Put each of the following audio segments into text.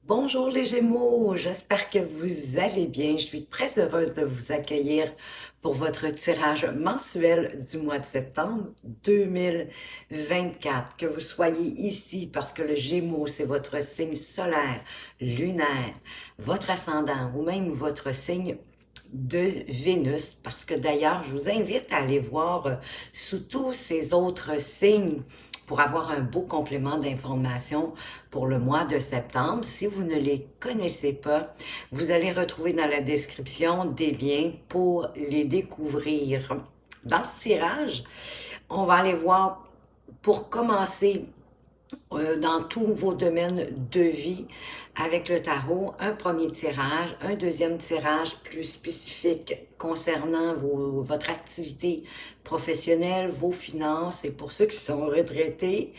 Bonjour les Gémeaux, j'espère que vous allez bien. Je suis très heureuse de vous accueillir pour votre tirage mensuel du mois de septembre 2024. Que vous soyez ici parce que le Gémeaux, c'est votre signe solaire, lunaire, votre ascendant ou même votre signe de Vénus, parce que d'ailleurs, je vous invite à aller voir sous tous ces autres signes pour avoir un beau complément d'information pour le mois de septembre. Si vous ne les connaissez pas, vous allez retrouver dans la description des liens pour les découvrir. Dans ce tirage, on va aller voir pour commencer dans tous vos domaines de vie avec le tarot, un premier tirage, un deuxième tirage plus spécifique concernant votre activité professionnelle, vos finances, et pour ceux qui sont retraités,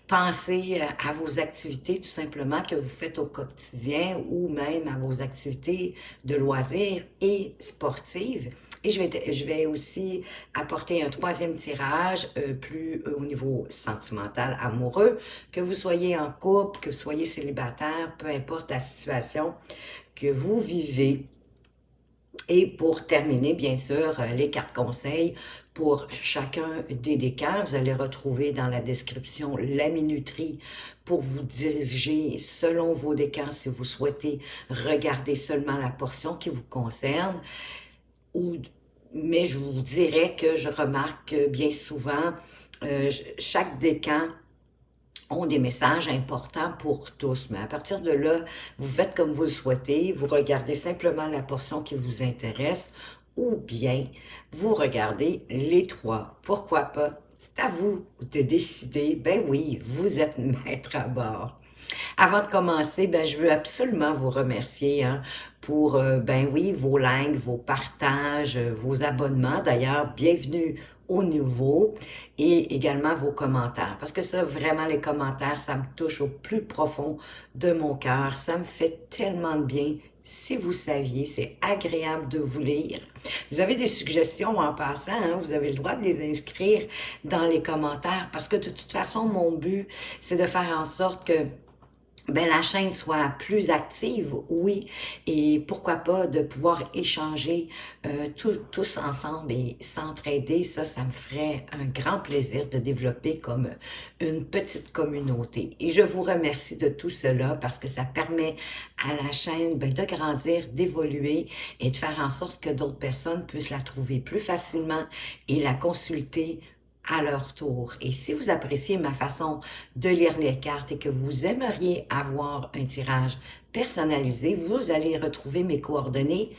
pensez à vos activités tout simplement que vous faites au quotidien ou même à vos activités de loisirs et sportives. Et je vais aussi apporter un troisième tirage plus au niveau sentimental, amoureux, que vous soyez en couple, que vous soyez célibataire, peu importe la situation que vous vivez. Et pour terminer, bien sûr, les cartes conseils pour chacun des décans. Vous allez retrouver dans la description la minuterie pour vous diriger selon vos décans si vous souhaitez regarder seulement la portion qui vous concerne. Mais je vous dirais que je remarque que bien souvent, chaque décan ont des messages importants pour tous. Mais à partir de là, vous faites comme vous le souhaitez, vous regardez simplement la portion qui vous intéresse ou bien vous regardez les trois. Pourquoi pas? C'est à vous de décider. Ben oui, vous êtes maître à bord. Avant de commencer, ben, je veux absolument vous remercier pour, ben oui, vos likes, vos partages, vos abonnements. D'ailleurs, bienvenue au nouveau et également vos commentaires. Parce que ça, vraiment, les commentaires, ça me touche au plus profond de mon cœur. Ça me fait tellement de bien. Si vous saviez, c'est agréable de vous lire. Vous avez des suggestions en passant, vous avez le droit de les inscrire dans les commentaires parce que de toute façon, mon but, c'est de faire en sorte que ben, la chaîne soit plus active, oui, et pourquoi pas de pouvoir échanger tous ensemble et s'entraider, ça me ferait un grand plaisir de développer comme une petite communauté. Et je vous remercie de tout cela parce que ça permet à la chaîne ben, de grandir, d'évoluer et de faire en sorte que d'autres personnes puissent la trouver plus facilement et la consulter à leur tour. Et si vous appréciez ma façon de lire les cartes et que vous aimeriez avoir un tirage personnalisé, vous allez retrouver mes coordonnées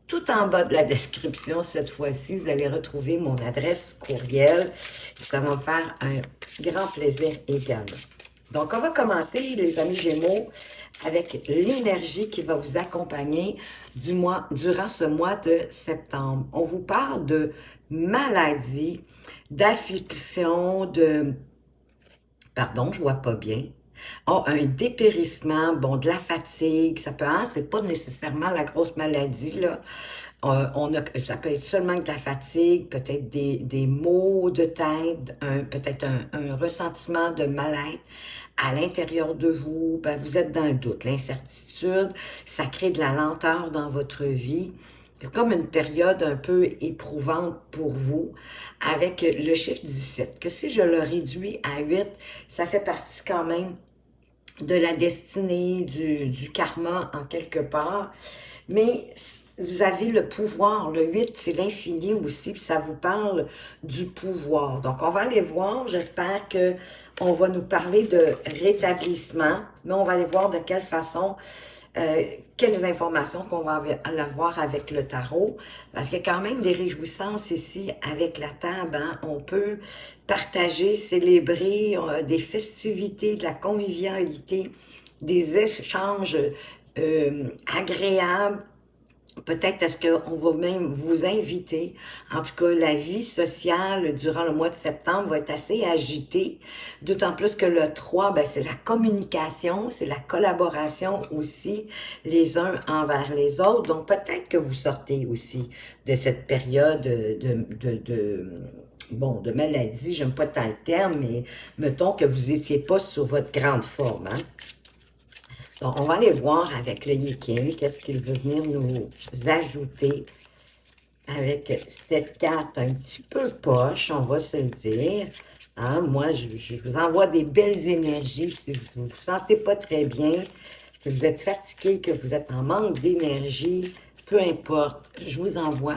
tout en bas de la description. Cette fois-ci, vous allez retrouver mon adresse courriel. Ça va me faire un grand plaisir également. Donc, on va commencer, les amis Gémeaux, avec l'énergie qui va vous accompagner durant ce mois de septembre. On vous parle de maladie, d'affliction, pardon, je vois pas bien. Oh, un dépérissement, bon, de la fatigue, ça peut, c'est pas nécessairement la grosse maladie, là. Ça peut être seulement de la fatigue, peut-être des maux de tête, peut-être un ressentiment de mal-être à l'intérieur de vous. Ben, vous êtes dans le doute, l'incertitude, ça crée de la lenteur dans votre vie. C'est comme une période un peu éprouvante pour vous avec le chiffre 17, que si je le réduis à 8, ça fait partie quand même de la destinée, du karma en quelque part. Mais vous avez le pouvoir. Le 8, c'est l'infini aussi, puis ça vous parle du pouvoir. Donc, on va aller voir. J'espère que on va nous parler de rétablissement, mais on va aller voir de quelle façon, quelles informations qu'on va avoir avec le tarot, parce qu'il y a quand même des réjouissances ici avec la table. On peut partager, célébrer des festivités, de la convivialité, des échanges agréables. Peut-être est-ce qu'on va même vous inviter. En tout cas, la vie sociale durant le mois de septembre va être assez agitée. D'autant plus que le 3, ben, c'est la communication, c'est la collaboration aussi, les uns envers les autres. Donc, peut-être que vous sortez aussi de cette période bon, de maladie. J'aime pas tant le terme, mais mettons que vous étiez pas sur votre grande forme, Donc, on va aller voir avec le Yi-King, qu'est-ce qu'il veut venir nous ajouter avec cette carte un petit peu poche, on va se le dire. Hein, moi, je vous envoie des belles énergies si vous ne vous sentez pas très bien, que vous êtes fatigué, que vous êtes en manque d'énergie, peu importe, je vous envoie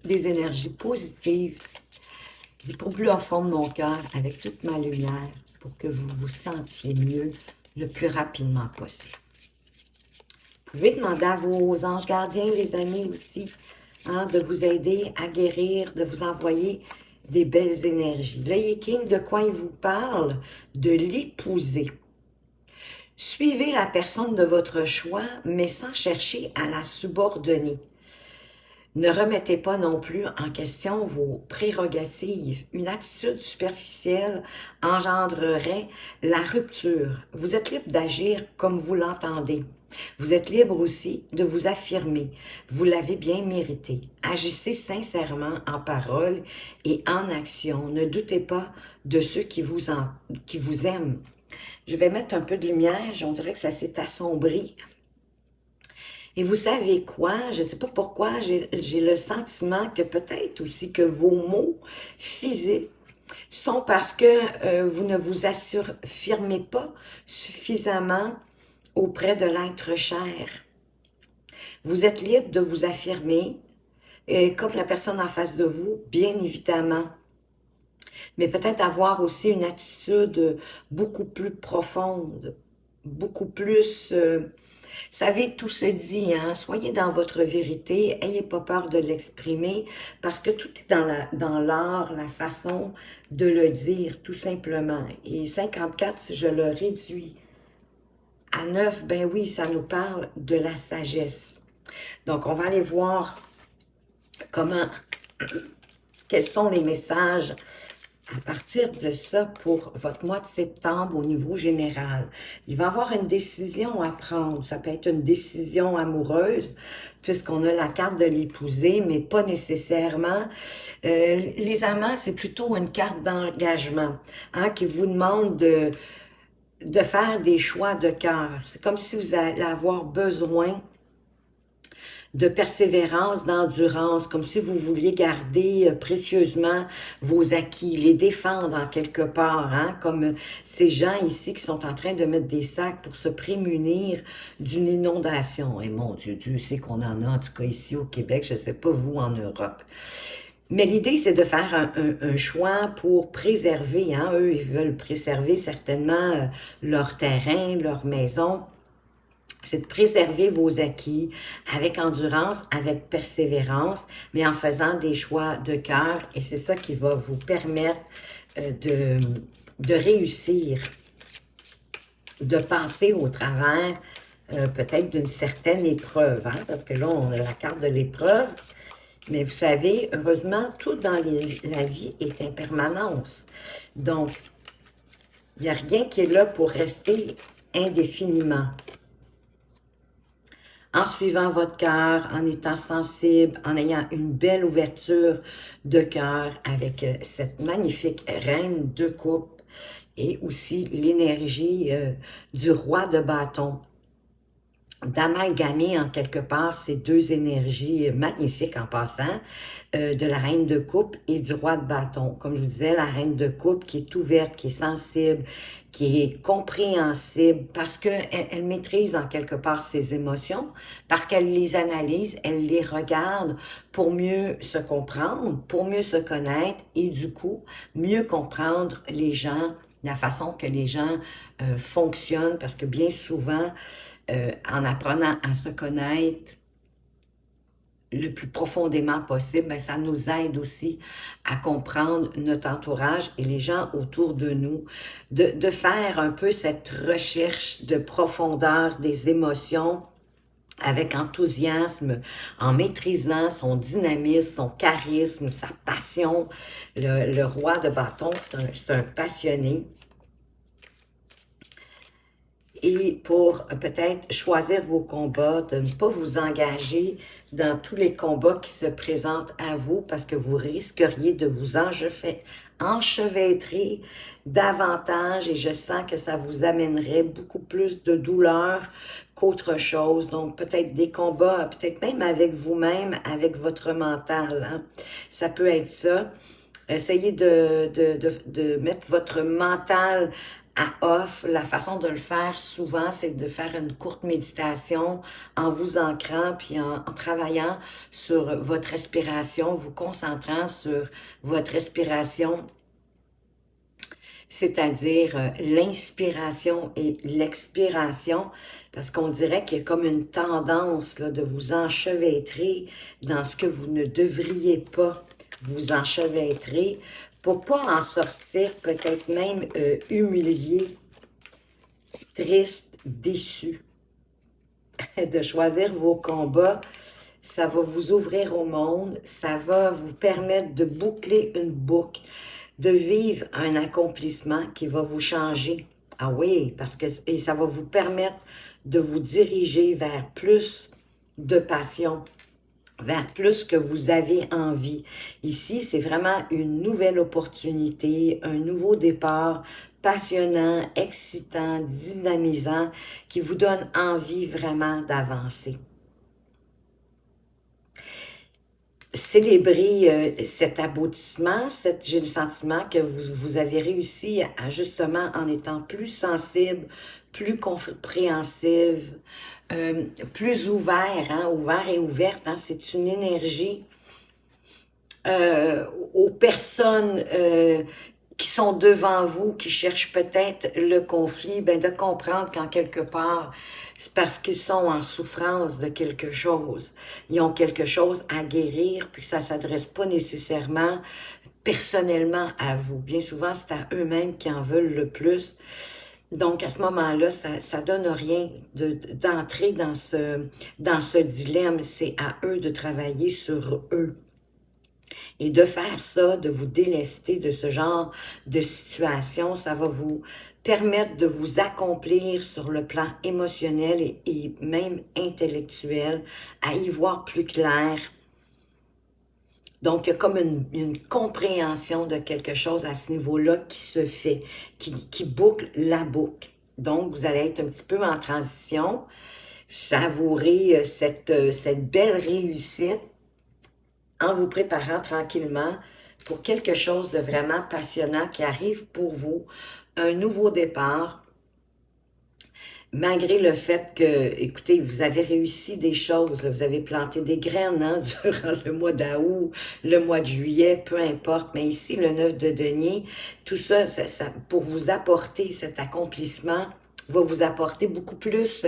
des énergies positives, pour plus au fond de mon cœur, avec toute ma lumière, pour que vous vous sentiez mieux le plus rapidement possible. Vous pouvez demander à vos anges gardiens, les amis aussi, hein, de vous aider à guérir, de vous envoyer des belles énergies. Le Yi-King, de quoi il vous parle? De l'épouser. Suivez la personne de votre choix, mais sans chercher à la subordonner. Ne remettez pas non plus en question vos prérogatives. Une attitude superficielle engendrerait la rupture. Vous êtes libre d'agir comme vous l'entendez. Vous êtes libre aussi de vous affirmer. Vous l'avez bien mérité. Agissez sincèrement en parole et en action. Ne doutez pas de ceux qui vous aiment. Je vais mettre un peu de lumière. On dirait que ça s'est assombri. Et vous savez quoi? Je ne sais pas pourquoi, j'ai le sentiment que peut-être aussi que vos mots physiques sont parce que vous ne vous affirmez pas suffisamment auprès de l'être cher. Vous êtes libre de vous affirmer, comme la personne en face de vous, bien évidemment. Mais peut-être avoir aussi une attitude beaucoup plus profonde, beaucoup plus... savez, tout se dit, hein? Soyez dans votre vérité, ayez pas peur de l'exprimer, parce que tout est dans l'art, la façon de le dire, tout simplement. Et 54, si je le réduis à 9, ben oui, ça nous parle de la sagesse. Donc, on va aller voir quels sont les messages à partir de ça pour votre mois de septembre au niveau général. Il va y avoir une décision à prendre. Ça peut être une décision amoureuse, puisqu'on a la carte de l'épouser, mais pas nécessairement. Les amants, c'est plutôt une carte d'engagement, hein, qui vous demande de faire des choix de cœur. C'est comme si vous allez avoir besoin de persévérance, d'endurance, comme si vous vouliez garder précieusement vos acquis, les défendre en quelque part, hein, comme ces gens ici qui sont en train de mettre des sacs pour se prémunir d'une inondation. Et mon Dieu, Dieu sait qu'on en a, en tout cas ici au Québec, je ne sais pas vous en Europe. Mais l'idée, c'est de faire un choix pour préserver, hein, eux, ils veulent préserver certainement leur terrain, leur maison, c'est de préserver vos acquis avec endurance, avec persévérance, mais en faisant des choix de cœur. Et c'est ça qui va vous permettre de réussir, de passer au travers peut-être d'une certaine épreuve. Hein, parce que là, on a la carte de l'épreuve. Mais vous savez, heureusement, tout dans la vie est impermanence. Donc, il n'y a rien qui est là pour rester indéfiniment. En suivant votre cœur, en étant sensible, en ayant une belle ouverture de cœur avec cette magnifique reine de coupe et aussi l'énergie du roi de bâton. D'amalgamer en quelque part ces deux énergies magnifiques en passant, de la reine de coupe et du roi de bâton. Comme je vous disais, la reine de coupe qui est ouverte, qui est sensible, qui est compréhensible, parce qu'elle maîtrise en quelque part ses émotions, parce qu'elle les analyse, elle les regarde pour mieux se comprendre, pour mieux se connaître et du coup, mieux comprendre les gens, la façon que les gens fonctionnent, parce que bien souvent, en apprenant à se connaître le plus profondément possible, ben, ça nous aide aussi à comprendre notre entourage et les gens autour de nous, de faire un peu cette recherche de profondeur des émotions avec enthousiasme, en maîtrisant son dynamisme, son charisme, sa passion. Le roi de bâton, c'est un passionné. et pour peut-être choisir vos combats, de ne pas vous engager dans tous les combats qui se présentent à vous parce que vous risqueriez de vous enchevêtrer davantage et je sens que ça vous amènerait beaucoup plus de douleur qu'autre chose. Donc, peut-être des combats, peut-être même avec vous-même, avec votre mental, hein. Ça peut être ça. Essayez de mettre votre mental à off. La façon de le faire souvent, c'est de faire une courte méditation en vous ancrant puis en travaillant sur votre respiration, vous concentrant sur votre respiration, c'est-à-dire l'inspiration et l'expiration, parce qu'on dirait qu'il y a comme une tendance là, de vous enchevêtrer dans ce que vous ne devriez pas vous enchevêtrer pour pas en sortir peut-être même humilié, triste, déçu. De choisir vos combats, ça va vous ouvrir au monde, ça va vous permettre de boucler une boucle, de vivre un accomplissement qui va vous changer. Ah oui, parce que et ça va vous permettre de vous diriger vers plus de passion, vers plus que vous avez envie. Ici, c'est vraiment une nouvelle opportunité, un nouveau départ passionnant, excitant, dynamisant, qui vous donne envie vraiment d'avancer. Célébrez cet aboutissement, j'ai le sentiment que vous avez réussi à justement en étant plus sensible, plus compréhensive, plus ouvert, hein, ouvert et ouverte, hein, c'est une énergie aux personnes qui sont devant vous, qui cherchent peut-être le conflit, ben de comprendre qu'en quelque part, c'est parce qu'ils sont en souffrance de quelque chose. Ils ont quelque chose à guérir, puis ça ne s'adresse pas nécessairement personnellement à vous. Bien souvent, c'est à eux-mêmes qui en veulent le plus. Donc, à ce moment-là, ça donne rien d'entrer dans ce dilemme. C'est à eux de travailler sur eux. Et de faire ça, de vous délester de ce genre de situation, ça va vous permettre de vous accomplir sur le plan émotionnel et même intellectuel, à y voir plus clair. Donc, il y a comme une compréhension de quelque chose à ce niveau-là qui se fait, qui boucle la boucle. Donc, vous allez être un petit peu en transition, savourer cette belle réussite en vous préparant tranquillement pour quelque chose de vraiment passionnant qui arrive pour vous, un nouveau départ, malgré le fait que, écoutez, vous avez réussi des choses, là, vous avez planté des graines hein, durant le mois d'août, le mois de juillet, peu importe, mais ici, le 9 de denier, tout ça, pour vous apporter cet accomplissement, va vous apporter beaucoup plus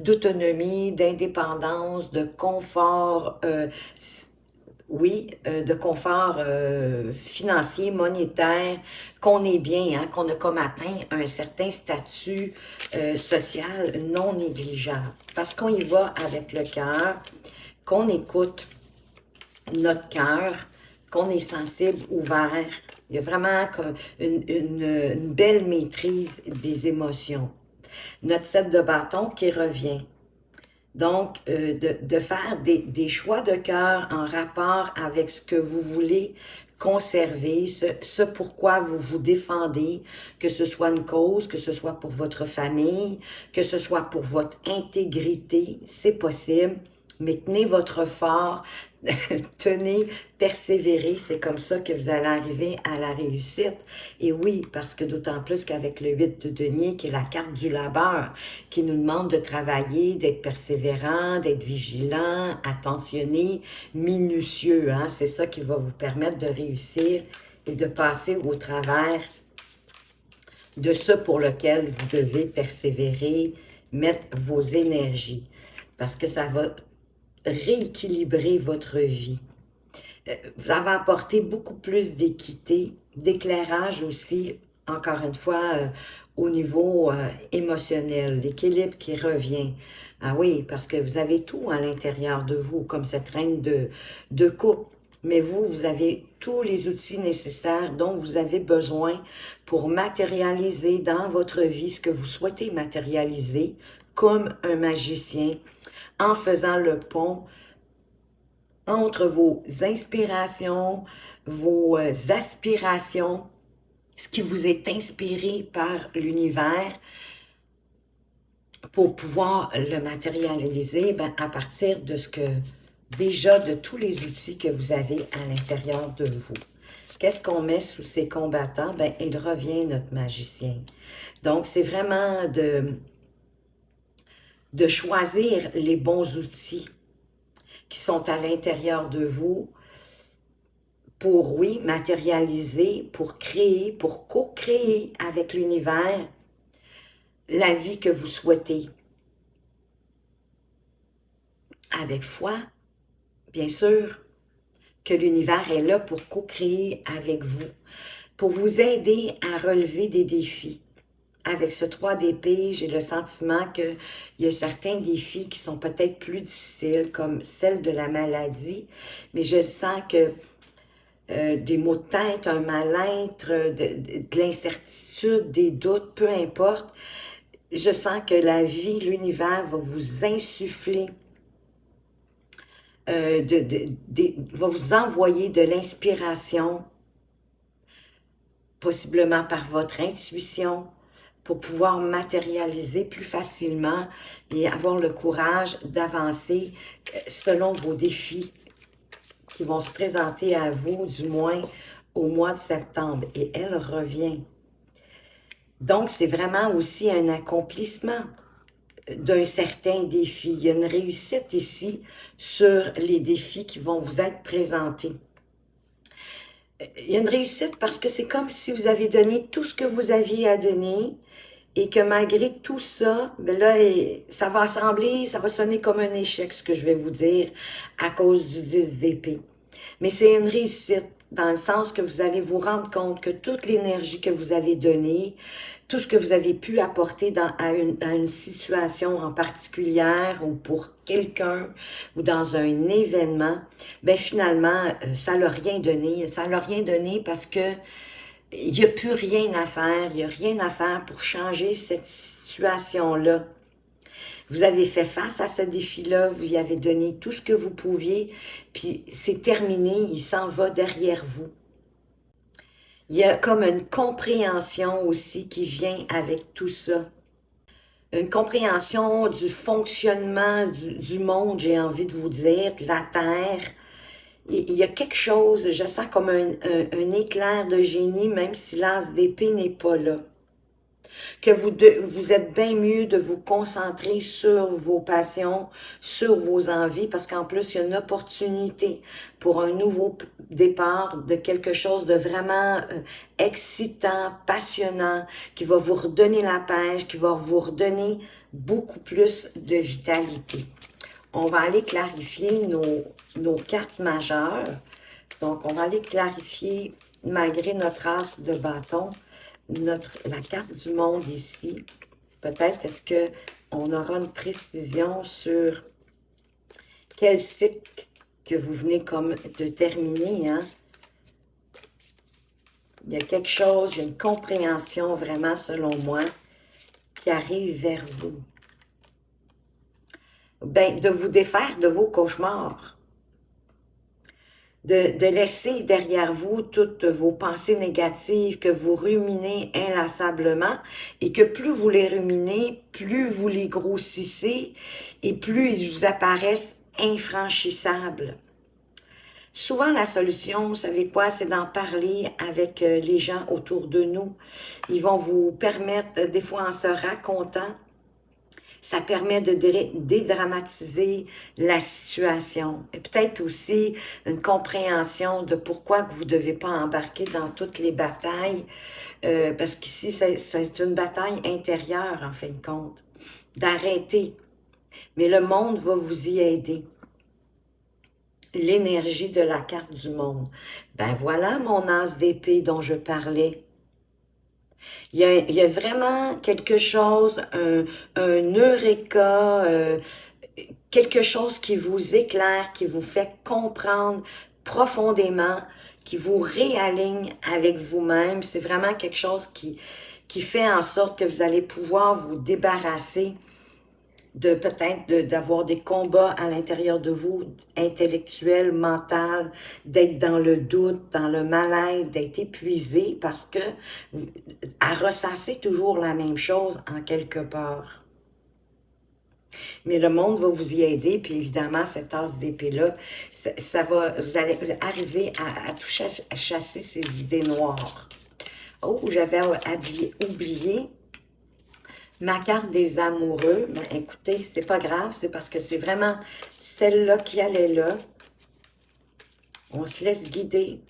d'autonomie, d'indépendance, de confort, oui, de confort financier, monétaire, qu'on est bien, hein, qu'on a comme atteint un certain statut social non négligeable. Parce qu'on y va avec le cœur, qu'on écoute notre cœur, qu'on est sensible, ouvert. Il y a vraiment une belle maîtrise des émotions. Notre 7 de bâton qui revient. Donc, de faire des choix de cœur en rapport avec ce que vous voulez conserver, ce pourquoi vous vous défendez, que ce soit une cause, que ce soit pour votre famille, que ce soit pour votre intégrité, c'est possible. Mais tenez votre fort, tenez, persévérez, c'est comme ça que vous allez arriver à la réussite. Et oui, parce que d'autant plus qu'avec le 8 de denier, qui est la carte du labeur, qui nous demande de travailler, d'être persévérant, d'être vigilant, attentionné, minutieux, hein? C'est ça qui va vous permettre de réussir et de passer au travers de ce pour lequel vous devez persévérer, mettre vos énergies, parce que ça va rééquilibrer votre vie. Vous avez apporté beaucoup plus d'équité, d'éclairage aussi, encore une fois, au niveau émotionnel, l'équilibre qui revient. Ah oui, parce que vous avez tout à l'intérieur de vous, comme cette reine de coupe Mais vous, vous avez tous les outils nécessaires dont vous avez besoin pour matérialiser dans votre vie ce que vous souhaitez matérialiser comme un magicien en faisant le pont entre vos inspirations, vos aspirations, ce qui vous est inspiré par l'univers pour pouvoir le matérialiser à partir de ce que déjà de tous les outils que vous avez à l'intérieur de vous. Qu'est-ce qu'on met sous ces combattants? Il revient notre magicien. Donc, c'est vraiment de choisir les bons outils qui sont à l'intérieur de vous pour, oui, matérialiser, pour créer, pour co-créer avec l'univers la vie que vous souhaitez. Avec foi, bien sûr, que l'univers est là pour co-créer avec vous, pour vous aider à relever des défis. Avec ce 3 d'épée, j'ai le sentiment qu'il y a certains défis qui sont peut-être plus difficiles, comme celle de la maladie, mais je sens que des maux de tête, un mal-être, de l'incertitude, des doutes, peu importe, je sens que la vie, l'univers va vous insuffler, va vous envoyer de l'inspiration, possiblement par votre intuition, pour pouvoir matérialiser plus facilement et avoir le courage d'avancer selon vos défis qui vont se présenter à vous, du moins au mois de septembre. Et elle revient. Donc, c'est vraiment aussi un accomplissement d'un certain défi. Il y a une réussite ici sur les défis qui vont vous être présentés. Il y a une réussite parce que c'est comme si vous avez donné tout ce que vous aviez à donner et que malgré tout ça, là, ça va sembler, ça va sonner comme un échec, ce que je vais vous dire, à cause du 10 d'épée. Mais c'est une réussite, dans le sens que vous allez vous rendre compte que toute l'énergie que vous avez donnée, tout ce que vous avez pu apporter à une situation en particulière ou pour quelqu'un ou dans un événement, finalement, ça n'a rien donné. Ça n'a rien donné parce que il n'y a plus rien à faire. Il n'y a rien à faire pour changer cette situation-là. Vous avez fait face à ce défi-là, vous y avez donné tout ce que vous pouviez, puis c'est terminé, il s'en va derrière vous. Il y a comme une compréhension aussi qui vient avec tout ça. Une compréhension du fonctionnement du monde, j'ai envie de vous dire, de la Terre. Il y a quelque chose, je sens comme un éclair de génie, même si l'as d'épée n'est pas là. Que vous êtes bien mieux de vous concentrer sur vos passions, sur vos envies, parce qu'en plus, il y a une opportunité pour un nouveau départ de quelque chose de vraiment excitant, passionnant, qui va vous redonner la pêche, qui va vous redonner beaucoup plus de vitalité. On va aller clarifier nos cartes majeures. Donc, on va aller clarifier, malgré notre as de bâton, la carte du monde ici. Peut-être est-ce qu'on aura une précision sur quel cycle que vous venez comme de terminer. Hein? Il y a quelque chose, il y a une compréhension vraiment, selon moi, qui arrive vers vous. De vous défaire de vos cauchemars. De laisser derrière vous toutes vos pensées négatives que vous ruminez inlassablement et que plus vous les ruminez, plus vous les grossissez et plus ils vous apparaissent infranchissables. Souvent, la solution, vous savez quoi, c'est d'en parler avec les gens autour de nous. Ils vont vous permettre, des fois en se racontant, ça permet de dédramatiser la situation. Et peut-être aussi une compréhension de pourquoi que vous ne devez pas embarquer dans toutes les batailles. Parce qu'ici, c'est une bataille intérieure, en fin de compte. D'arrêter. Mais le monde va vous y aider. L'énergie de la carte du monde. Voilà mon as d'épée dont je parlais. Il y a vraiment quelque chose, un eureka, quelque chose qui vous éclaire, qui vous fait comprendre profondément, qui vous réaligne avec vous-même. C'est vraiment quelque chose qui fait en sorte que vous allez pouvoir vous débarrasser de peut-être d'avoir des combats à l'intérieur de vous, intellectuels, mental, d'être dans le doute, dans le mal-être, d'être épuisé parce que à ressasser toujours la même chose en quelque part. Mais le monde va vous y aider, puis évidemment, cette tasse d'épée-là, ça va, vous allez arriver à toucher, à chasser ces idées noires. Oh, j'avais oublié ma carte des amoureux. Ben, écoutez, c'est pas grave, c'est parce que c'est vraiment celle-là qui allait là. On se laisse guider.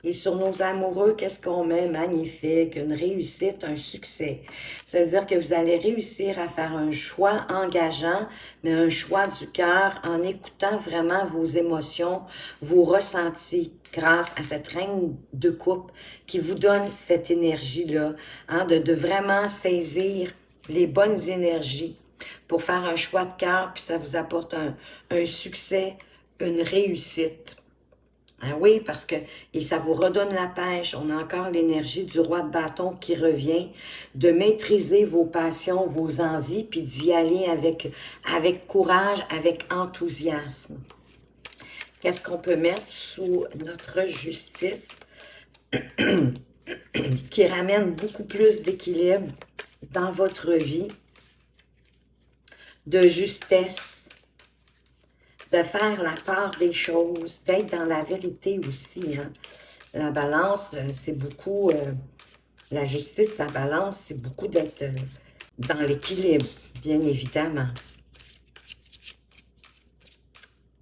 Et sur nos amoureux, qu'est-ce qu'on met? Magnifique, une réussite, un succès. Ça veut dire que vous allez réussir à faire un choix engageant, mais un choix du cœur en écoutant vraiment vos émotions, vos ressentis, grâce à cette reine de coupe qui vous donne cette énergie-là, hein, de vraiment saisir les bonnes énergies pour faire un choix de cœur, puis ça vous apporte un succès, une réussite. Ah oui, parce que, et ça vous redonne la pêche, on a encore l'énergie du roi de bâton qui revient, de maîtriser vos passions, vos envies, puis d'y aller avec courage, avec enthousiasme. Qu'est-ce qu'on peut mettre sous notre justice qui ramène beaucoup plus d'équilibre dans votre vie, de justesse, de faire la part des choses, d'être dans la vérité aussi. Hein. La balance, c'est beaucoup, la justice, la balance, c'est beaucoup d'être dans l'équilibre, bien évidemment.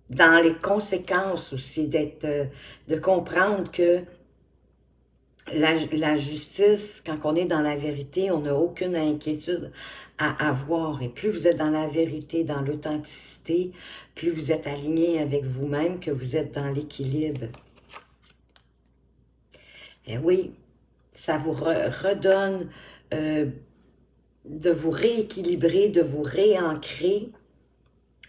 Dans les conséquences aussi, de comprendre que la justice, quand on est dans la vérité, on n'a aucune inquiétude à avoir. Et plus vous êtes dans la vérité, dans l'authenticité, plus vous êtes aligné avec vous-même, que vous êtes dans l'équilibre. Et oui, ça vous redonne de vous rééquilibrer, de vous réancrer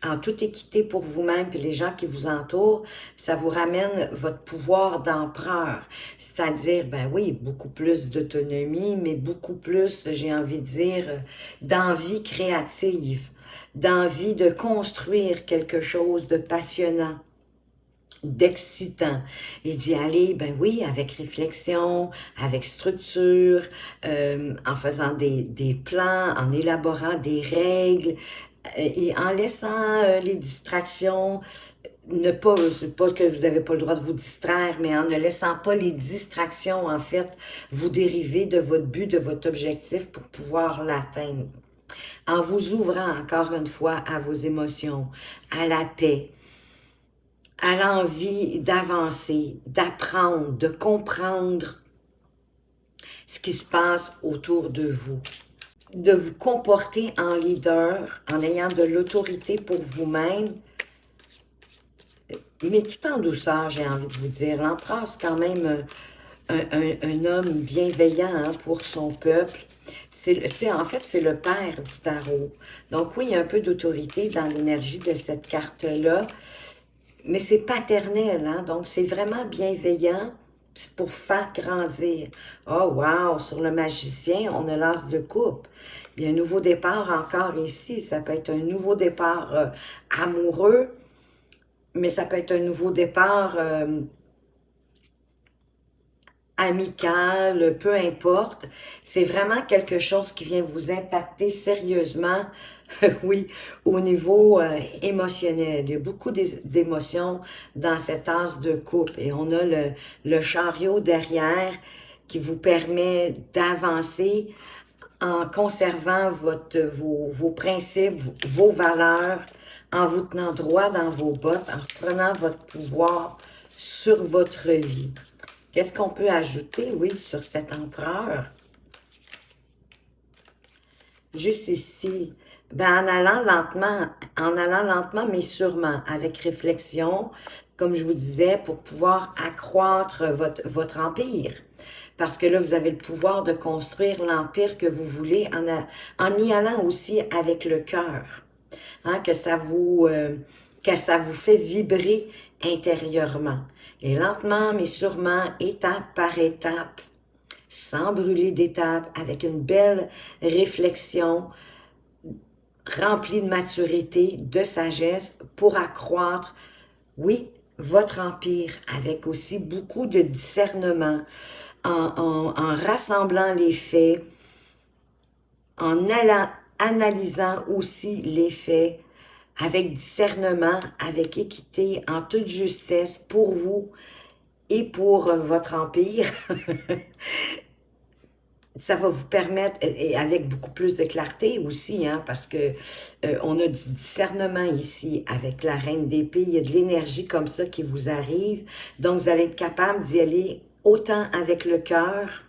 en toute équité pour vous-même et les gens qui vous entourent, ça vous ramène votre pouvoir d'empereur. C'est-à-dire, ben oui, beaucoup plus d'autonomie, mais beaucoup plus, j'ai envie de dire, d'envie créative, d'envie de construire quelque chose de passionnant, d'excitant, et d'y aller, ben oui, avec réflexion, avec structure, en faisant des plans, en élaborant des règles, et en laissant les distractions, c'est pas que vous n'avez pas le droit de vous distraire, mais en ne laissant pas les distractions, en fait, vous dériver de votre but, de votre objectif pour pouvoir l'atteindre. En vous ouvrant encore une fois à vos émotions, à la paix, à l'envie d'avancer, d'apprendre, de comprendre ce qui se passe autour de vous. De vous comporter en leader, en ayant de l'autorité pour vous-même, mais tout en douceur, j'ai envie de vous dire. L'empereur, c'est quand même un homme bienveillant hein, pour son peuple. En fait, c'est le père du tarot. Donc oui, il y a un peu d'autorité dans l'énergie de cette carte-là, mais c'est paternel, hein, donc c'est vraiment bienveillant pour faire grandir. Oh wow, sur le magicien, on a l'as de coupe. Il y a un nouveau départ encore ici. Ça peut être un nouveau départ amoureux, mais ça peut être un nouveau départ amical, peu importe. C'est vraiment quelque chose qui vient vous impacter sérieusement, oui, au niveau émotionnel. Il y a beaucoup d'émotions dans cette as de coupe. Et on a le chariot derrière qui vous permet d'avancer en conservant vos principes, vos valeurs, en vous tenant droit dans vos bottes, en reprenant votre pouvoir sur votre vie. Qu'est-ce qu'on peut ajouter, oui, sur cet empereur? Juste ici, ben, en allant lentement, mais sûrement, avec réflexion, comme je vous disais, pour pouvoir accroître votre empire. Parce que là, vous avez le pouvoir de construire l'empire que vous voulez en y allant aussi avec le cœur. Hein, que ça vous fait vibrer intérieurement. Et lentement, mais sûrement, étape par étape, sans brûler d'étape, avec une belle réflexion, remplie de maturité, de sagesse, pour accroître, oui, votre empire, avec aussi beaucoup de discernement, en rassemblant les faits, en analysant aussi les faits, avec discernement, avec équité, en toute justesse pour vous et pour votre empire. Ça va vous permettre, et avec beaucoup plus de clarté aussi, hein, parce que on a du discernement ici avec la reine d'épée. Il y a de l'énergie comme ça qui vous arrive. Donc, vous allez être capable d'y aller autant avec le cœur,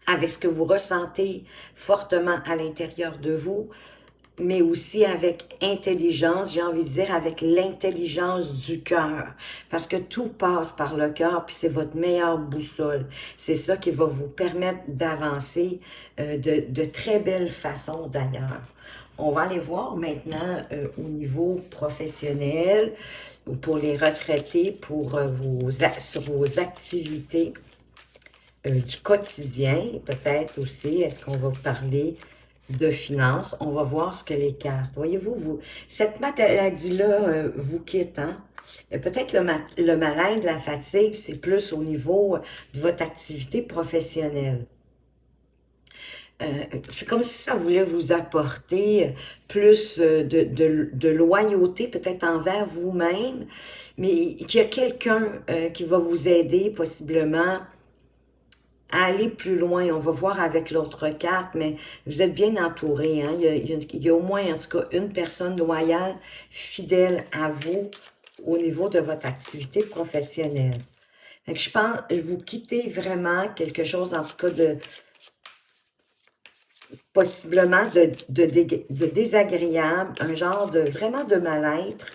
avec ce que vous ressentez fortement à l'intérieur de vous, mais aussi avec intelligence, j'ai envie de dire avec l'intelligence du cœur, parce que tout passe par le cœur, puis c'est votre meilleure boussole. C'est ça qui va vous permettre d'avancer de très belle façon d'ailleurs. On va aller voir maintenant au niveau professionnel, pour les retraités, pour sur vos activités du quotidien, peut-être aussi, est-ce qu'on va parler de finances? On va voir ce que les cartes. Voyez-vous, cette maladie-là vous quitte, hein? Peut-être le mal-être, la fatigue, c'est plus au niveau de votre activité professionnelle. C'est comme si ça voulait vous apporter plus de loyauté, peut-être envers vous-même, mais qu'il y a quelqu'un qui va vous aider possiblement à aller plus loin. On va voir avec l'autre carte, mais vous êtes bien entouré. Hein? Il y a au moins, en tout cas, une personne loyale, fidèle à vous au niveau de votre activité professionnelle. Fait que je pense, vous quittez vraiment quelque chose, en tout cas, de possiblement de désagréable, un genre de vraiment de mal-être,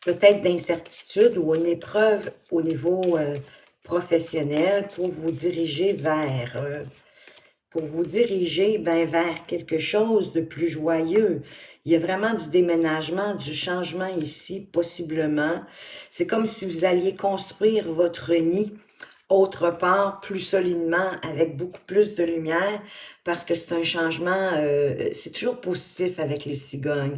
peut-être d'incertitude ou une épreuve au niveau professionnel pour vous diriger vers quelque chose de plus joyeux. Il y a vraiment du déménagement, du changement ici, possiblement. C'est comme si vous alliez construire votre nid autre part, plus solidement, avec beaucoup plus de lumière, parce que c'est un changement, c'est toujours positif avec les cigognes.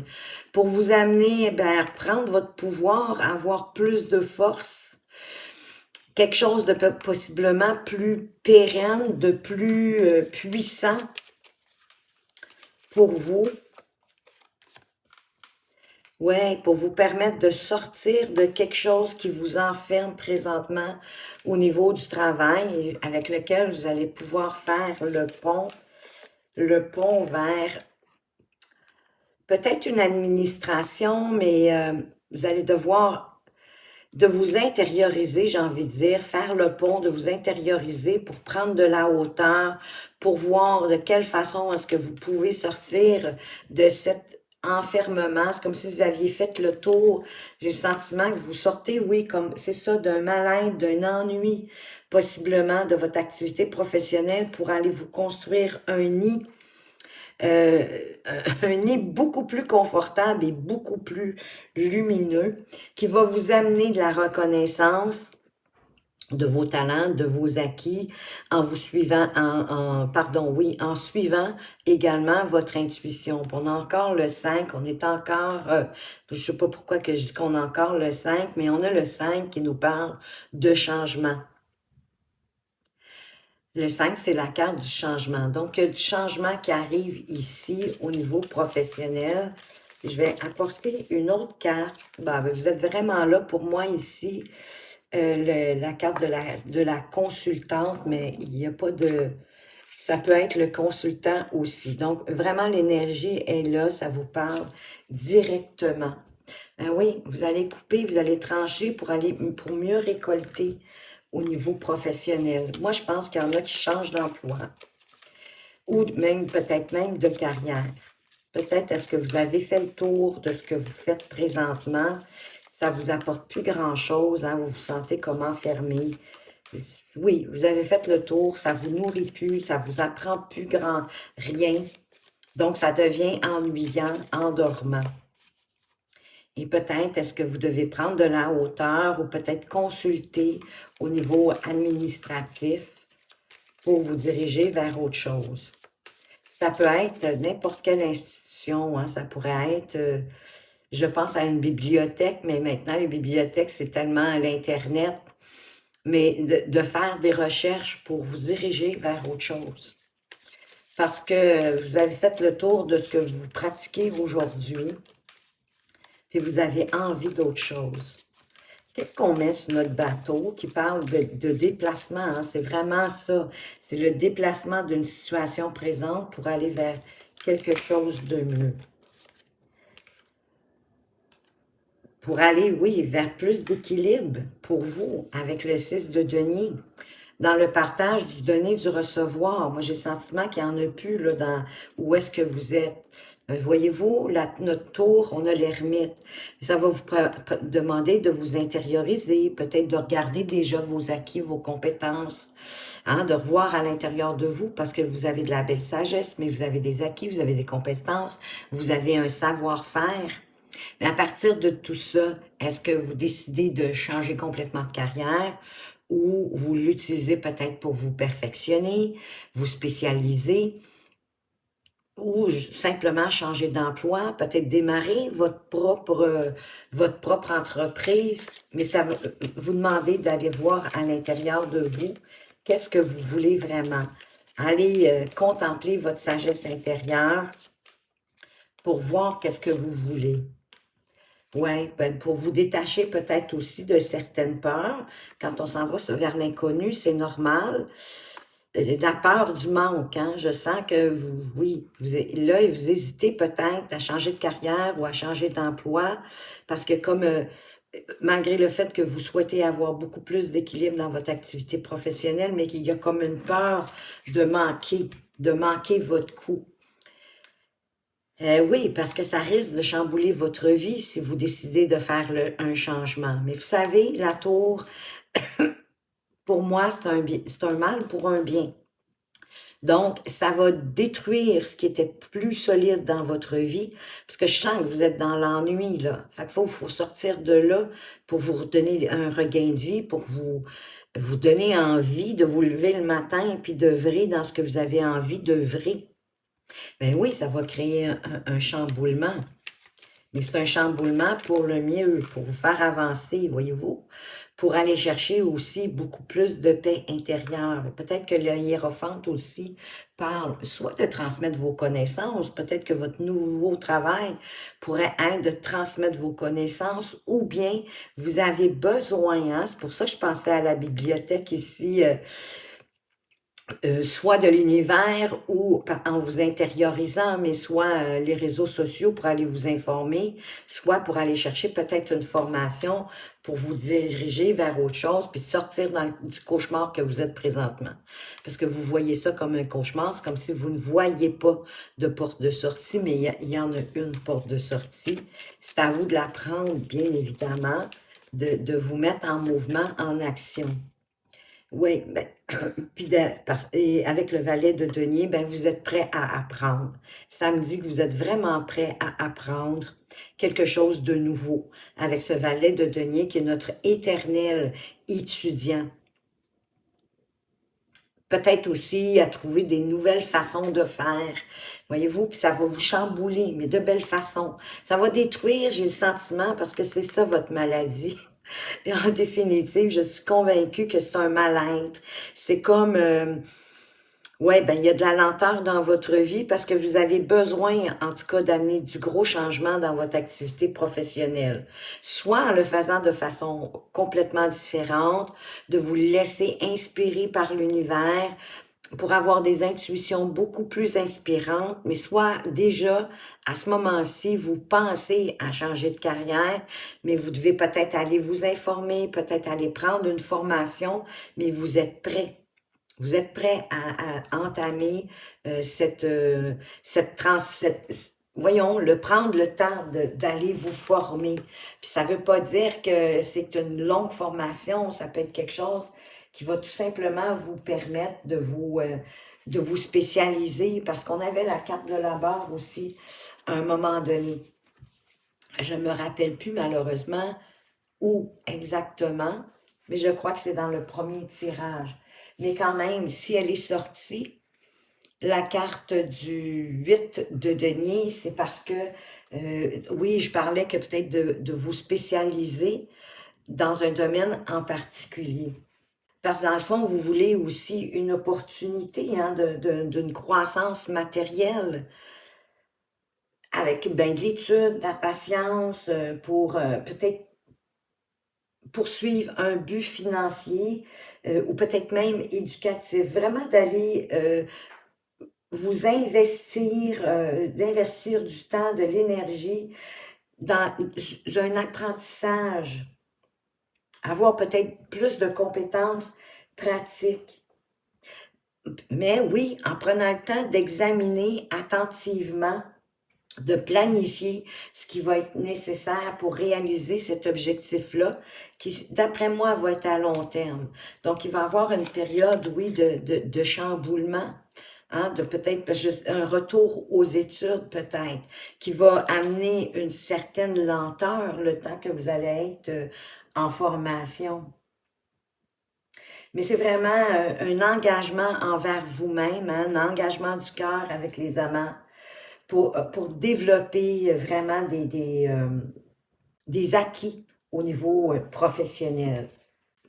Pour vous amener, à reprendre votre pouvoir, avoir plus de force, quelque chose de possiblement plus pérenne, de plus puissant pour vous. Ouais, pour vous permettre de sortir de quelque chose qui vous enferme présentement au niveau du travail et avec lequel vous allez pouvoir faire le pont vers peut-être une administration, mais vous allez devoir de vous intérioriser, j'ai envie de dire, faire le pont, de vous intérioriser pour prendre de la hauteur, pour voir de quelle façon est-ce que vous pouvez sortir de cet enfermement. C'est comme si vous aviez fait le tour. J'ai le sentiment que vous sortez, oui, comme c'est ça, d'un mal-être, d'un ennui, possiblement de votre activité professionnelle pour aller vous construire un nid euh, un nid beaucoup plus confortable et beaucoup plus lumineux qui va vous amener de la reconnaissance de vos talents, de vos acquis, en vous suivant, en suivant également votre intuition. Puis on a encore le 5, on est encore, je sais pas pourquoi que je dis qu'on a encore le 5, mais on a le 5 qui nous parle de changement. Le 5, c'est la carte du changement. Donc, il y a du changement qui arrive ici au niveau professionnel. Je vais apporter une autre carte. Vous êtes vraiment là pour moi ici. La carte de la consultante, mais il n'y a pas de... Ça peut être le consultant aussi. Donc, vraiment, l'énergie est là. Ça vous parle directement. Oui, vous allez couper, vous allez trancher pour mieux récolter au niveau professionnel. Moi, je pense qu'il y en a qui changent d'emploi ou même peut-être même de carrière. Peut-être est-ce que vous avez fait le tour de ce que vous faites présentement. Ça ne vous apporte plus grand-chose, hein, vous vous sentez comme enfermé. Oui, vous avez fait le tour, ça ne vous nourrit plus, ça ne vous apprend plus rien. Donc, ça devient ennuyant, endormant. Et peut-être est-ce que vous devez prendre de la hauteur ou peut-être consulter au niveau administratif pour vous diriger vers autre chose. Ça peut être n'importe quelle institution, hein, ça pourrait être, je pense à une bibliothèque, mais maintenant les bibliothèques, c'est tellement l'Internet, mais de faire des recherches pour vous diriger vers autre chose. Parce que vous avez fait le tour de ce que vous pratiquez aujourd'hui, puis vous avez envie d'autre chose. Qu'est-ce qu'on met sur notre bateau qui parle de déplacement? Hein? C'est vraiment ça. C'est le déplacement d'une situation présente pour aller vers quelque chose de mieux. Pour aller, oui, vers plus d'équilibre pour vous avec le 6 de denier. Dans le partage du donner, du recevoir, moi j'ai le sentiment qu'il n'y en a plus là, dans où est-ce que vous êtes. Voyez-vous, notre tour, on a l'ermite. Ça va vous demander de vous intérioriser, peut-être de regarder déjà vos acquis, vos compétences, hein, de revoir à l'intérieur de vous, parce que vous avez de la belle sagesse, mais vous avez des acquis, vous avez des compétences, vous avez un savoir-faire. Mais à partir de tout ça, est-ce que vous décidez de changer complètement de carrière ou vous l'utilisez peut-être pour vous perfectionner, vous spécialiser ou simplement changer d'emploi, peut-être démarrer votre propre entreprise, mais ça va vous demander d'aller voir à l'intérieur de vous qu'est-ce que vous voulez vraiment. Allez contempler votre sagesse intérieure pour voir qu'est-ce que vous voulez. Oui, ben pour vous détacher peut-être aussi de certaines peurs. Quand on s'en va vers l'inconnu, c'est normal. La peur du manque, hein? Je sens que vous, oui, là, vous hésitez peut-être à changer de carrière ou à changer d'emploi parce que comme, malgré le fait que vous souhaitez avoir beaucoup plus d'équilibre dans votre activité professionnelle, mais qu'il y a comme une peur de manquer votre coup. Oui, parce que ça risque de chambouler votre vie si vous décidez de faire un changement. Mais vous savez, la tour, pour moi, c'est un mal pour un bien. Donc, ça va détruire ce qui était plus solide dans votre vie, parce que je sens que vous êtes dans l'ennui, là. Fait qu'il faut sortir de là pour vous redonner un regain de vie, pour vous donner envie de vous lever le matin et puis d'œuvrer dans ce que vous avez envie d'œuvrer. Ben oui, ça va créer un chamboulement. Mais c'est un chamboulement pour le mieux, pour vous faire avancer, voyez-vous, pour aller chercher aussi beaucoup plus de paix intérieure. Peut-être que le hiérophante aussi parle soit de transmettre vos connaissances, peut-être que votre nouveau travail pourrait être de transmettre vos connaissances, ou bien vous avez besoin, hein, c'est pour ça que je pensais à la bibliothèque ici, soit de l'univers ou en vous intériorisant, mais soit les réseaux sociaux pour aller vous informer, soit pour aller chercher peut-être une formation pour vous diriger vers autre chose, puis sortir du cauchemar que vous êtes présentement. Parce que vous voyez ça comme un cauchemar, c'est comme si vous ne voyez pas de porte de sortie, mais il y en a une porte de sortie. C'est à vous de la prendre, bien évidemment, de vous mettre en mouvement, en action. Oui, ben, puis et avec le valet de denier, ben, vous êtes prêt à apprendre. Ça me dit que vous êtes vraiment prêt à apprendre quelque chose de nouveau avec ce valet de denier qui est notre éternel étudiant. Peut-être aussi à trouver des nouvelles façons de faire, voyez-vous, puis ça va vous chambouler, mais de belles façons. Ça va détruire, j'ai le sentiment, parce que c'est ça votre maladie. Et en définitive, je suis convaincue que c'est un mal-être. C'est comme, ouais, ben il y a de la lenteur dans votre vie parce que vous avez besoin, en tout cas, d'amener du gros changement dans votre activité professionnelle. Soit en le faisant de façon complètement différente, de vous laisser inspirer par l'univers, pour avoir des intuitions beaucoup plus inspirantes, mais soit déjà, à ce moment-ci, vous pensez à changer de carrière, mais vous devez peut-être aller vous informer, peut-être aller prendre une formation, mais vous êtes prêt. Vous êtes prêt à entamer voyons, prendre le temps d'aller vous former. Puis ça veut pas dire que c'est une longue formation, ça peut être quelque chose qui va tout simplement vous permettre de vous spécialiser, parce qu'on avait la carte de la barre aussi à un moment donné. Je ne me rappelle plus malheureusement où exactement, mais je crois que c'est dans le premier tirage. Mais quand même, si elle est sortie, la carte du 8 de denier, c'est parce que, oui, je parlais que peut-être de vous spécialiser dans un domaine en particulier. Parce que dans le fond, vous voulez aussi une opportunité hein, d'une croissance matérielle avec ben, de l'étude, de la patience pour peut-être poursuivre un but financier ou peut-être même éducatif. Vraiment d'aller vous investir, d'investir du temps, de l'énergie dans un apprentissage, avoir peut-être plus de compétences pratiques. Mais oui, en prenant le temps d'examiner attentivement, de planifier ce qui va être nécessaire pour réaliser cet objectif-là, qui, d'après moi, va être à long terme. Donc, il va y avoir une période, oui, de chamboulement, hein, de peut-être juste un retour aux études, peut-être, qui va amener une certaine lenteur le temps que vous allez être en formation. Mais c'est vraiment un engagement envers vous-même, hein, un engagement du cœur avec les amants pour développer vraiment des acquis au niveau professionnel.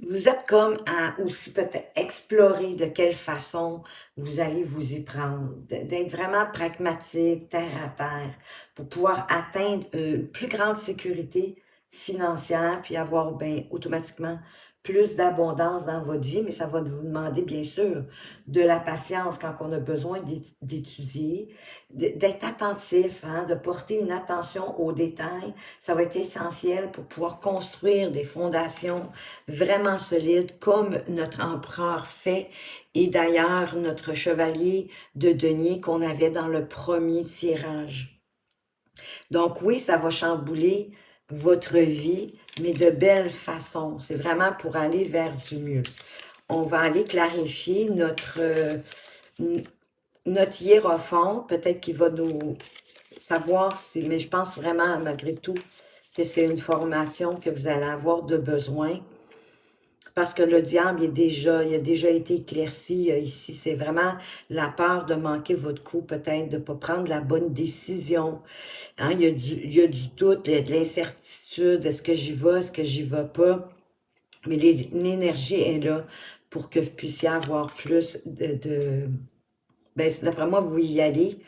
Vous êtes comme à aussi peut-être explorer de quelle façon vous allez vous y prendre, d'être vraiment pragmatique, terre à terre, pour pouvoir atteindre une plus grande sécurité financière, puis avoir ben, automatiquement plus d'abondance dans votre vie, mais ça va vous demander bien sûr de la patience quand on a besoin d'étudier, d'être attentif, hein, de porter une attention aux détails. Ça va être essentiel pour pouvoir construire des fondations vraiment solides comme notre empereur fait et d'ailleurs notre chevalier de denier qu'on avait dans le premier tirage. Donc oui, ça va chambouler votre vie, mais de belle façon. C'est vraiment pour aller vers du mieux. On va aller clarifier notre hiérophant. Peut-être qu'il va nous savoir si, mais je pense vraiment, malgré tout, que c'est une formation que vous allez avoir de besoin. Parce que le diable il a déjà été éclairci ici. C'est vraiment la peur de manquer votre coup, peut-être, de ne pas prendre la bonne décision. Hein, il y a du doute, de l'incertitude. Est-ce que j'y vais, est-ce que j'y vais pas? Mais l'énergie est là pour que vous puissiez avoir plus ben, d'après moi, vous y allez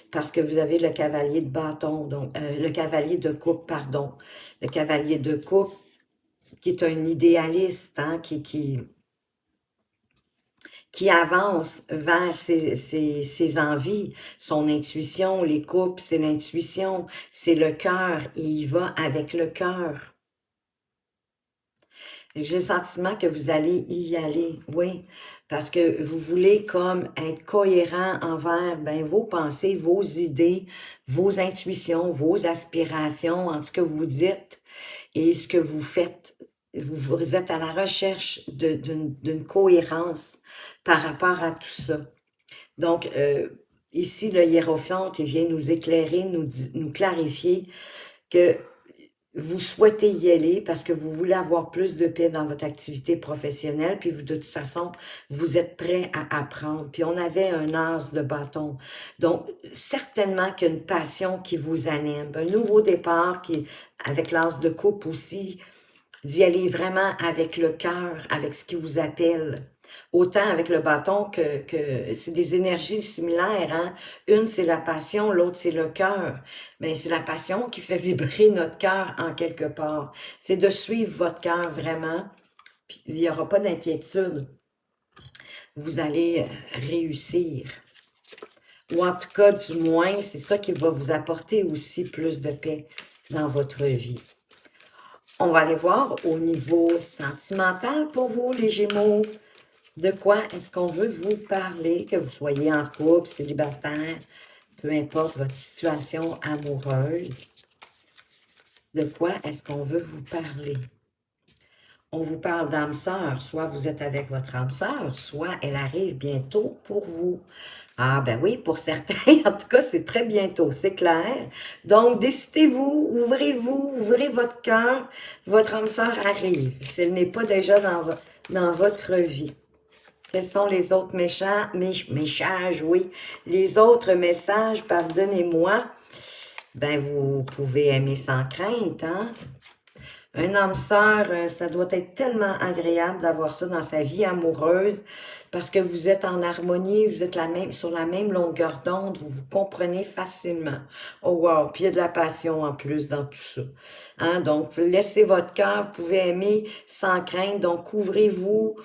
parce que vous avez le cavalier de bâton, donc le cavalier de coupe, pardon. Le cavalier de coupe, qui est un idéaliste, hein, qui avance vers ses envies, son intuition, les coupes, c'est l'intuition, c'est le cœur, et il va avec le cœur. J'ai le sentiment que vous allez y aller, oui, parce que vous voulez comme être cohérent envers ben, vos pensées, vos idées, vos intuitions, vos aspirations, en ce que vous dites et ce que vous faites. Vous êtes à la recherche d'une cohérence par rapport à tout ça. Donc, ici, le hiérophante, il vient nous éclairer, nous clarifier que vous souhaitez y aller parce que vous voulez avoir plus de paix dans votre activité professionnelle, puis vous, de toute façon, vous êtes prêt à apprendre. Puis on avait un as de bâton. Donc, certainement qu'il y a une passion qui vous anime. Un nouveau départ qui, avec l'as de coupe aussi, d'y aller vraiment avec le cœur, avec ce qui vous appelle. Autant avec le bâton que c'est des énergies similaires. Hein? Une, c'est la passion, l'autre, c'est le cœur. Mais c'est la passion qui fait vibrer notre cœur en quelque part. C'est de suivre votre cœur vraiment. Puis il n'y aura pas d'inquiétude. Vous allez réussir. Ou en tout cas, du moins, c'est ça qui va vous apporter aussi plus de paix dans votre vie. On va aller voir au niveau sentimental pour vous, les Gémeaux. De quoi est-ce qu'on veut vous parler, que vous soyez en couple, célibataire, peu importe votre situation amoureuse. De quoi est-ce qu'on veut vous parler? on vous parle d'âme sœur. Soit vous êtes avec votre âme sœur, soit elle arrive bientôt pour vous. Ah ben oui, pour certains, en tout cas, c'est très bientôt, c'est clair. Donc, décidez-vous, ouvrez votre cœur, votre âme sœur arrive, si elle n'est pas déjà dans votre vie. Quels sont les autres messages, oui, les autres messages, pardonnez-moi. Ben, vous pouvez aimer sans crainte, hein? Un âme sœur, ça doit être tellement agréable d'avoir ça dans sa vie amoureuse parce que vous êtes en harmonie, vous êtes sur la même longueur d'onde, vous vous comprenez facilement. Oh wow! Puis il y a de la passion en plus dans tout ça. Hein? Donc, laissez votre cœur, vous pouvez aimer sans crainte, donc ouvrez-vous,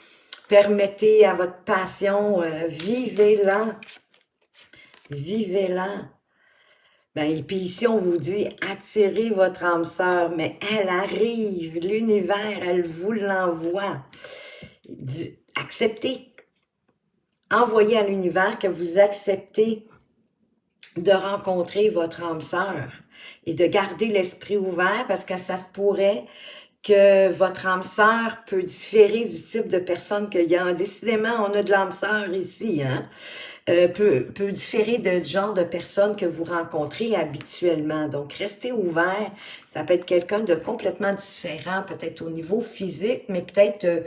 permettez à votre passion, vivez-la, vivez-la. Ben, et puis ici, on vous dit, attirez votre âme sœur, mais elle arrive, l'univers, elle vous l'envoie. Acceptez. Envoyez à l'univers que vous acceptez de rencontrer votre âme sœur et de garder l'esprit ouvert parce que ça se pourrait que votre âme sœur peut différer du type de personne qu'il y a. Décidément, on a de l'âme sœur ici, hein? Peut différer du genre de personnes que vous rencontrez habituellement. Donc, restez ouvert. Ça peut être quelqu'un de complètement différent, peut-être au niveau physique, mais peut-être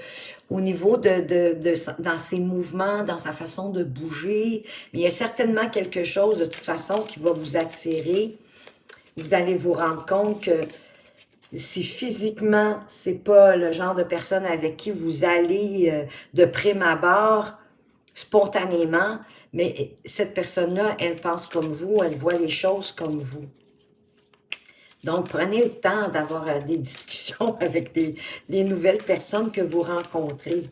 au niveau dans ses mouvements, dans sa façon de bouger. Mais il y a certainement quelque chose, de toute façon, qui va vous attirer. Vous allez vous rendre compte que si physiquement, c'est pas le genre de personne avec qui vous allez de prime abord, spontanément, mais cette personne-là, elle pense comme vous, elle voit les choses comme vous. Donc, prenez le temps d'avoir des discussions avec des nouvelles personnes que vous rencontrez.